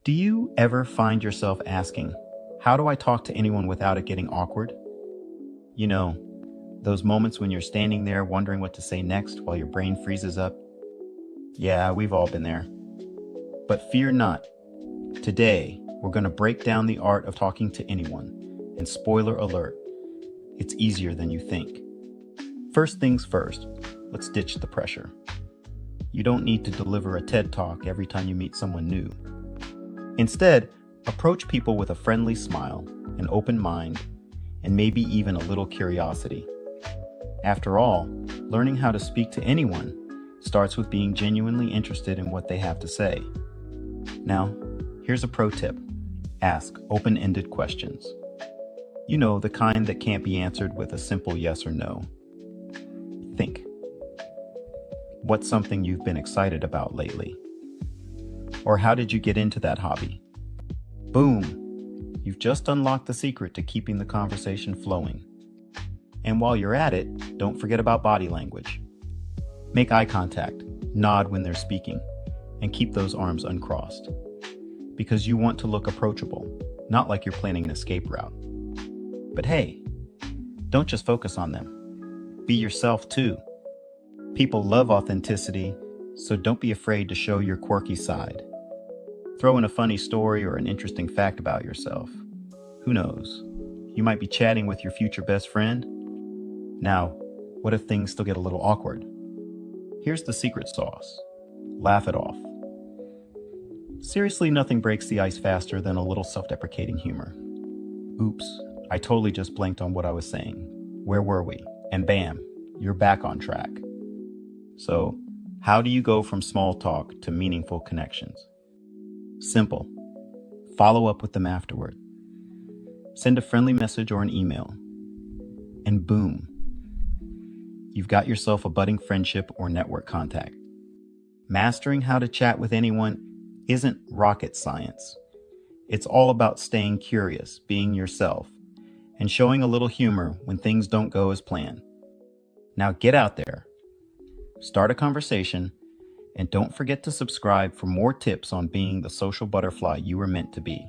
Do you ever find yourself asking, how do I talk to anyone without it getting awkward? You know, those moments when you're standing there wondering what to say next while your brain freezes up? Yeah, we've all been there. But fear not. Today, we're going to break down the art of talking to anyone. And spoiler alert, it's easier than you think. First things first, let's ditch the pressure. You don't need to deliver a TED Talk every time you meet someone new. Instead, approach people with a friendly smile, an open mind, and maybe even a little curiosity. After all, learning how to speak to anyone starts with being genuinely interested in what they have to say. Now, here's a pro tip. Ask open-ended questions. You know, the kind that can't be answered with a simple yes or no. Think. What's something you've been excited about lately? Or how did you get into that hobby? Boom! You've just unlocked the secret to keeping the conversation flowing. And while you're at it, don't forget about body language. Make eye contact, nod when they're speaking, and keep those arms uncrossed. Because you want to look approachable, not like you're planning an escape route. But hey, don't just focus on them. Be yourself too. People love authenticity, so don't be afraid to show your quirky side. Throw in a funny story or an interesting fact about yourself. Who knows? You might be chatting with your future best friend. Now, what if things still get a little awkward? Here's the secret sauce. Laugh it off. Seriously, nothing breaks the ice faster than a little self-deprecating humor. Oops, I totally just blanked on what I was saying. Where were we? And bam, you're back on track. So, how do you go from small talk to meaningful connections? Simple. Follow up with them afterward. Send a friendly message or an email. And boom, you've got yourself a budding friendship or network contact. Mastering how to chat with anyone isn't rocket science. It's all about staying curious, being yourself, and showing a little humor when things don't go as planned. Now get out there, start a conversation, and don't forget to subscribe for more tips on being the social butterfly you were meant to be.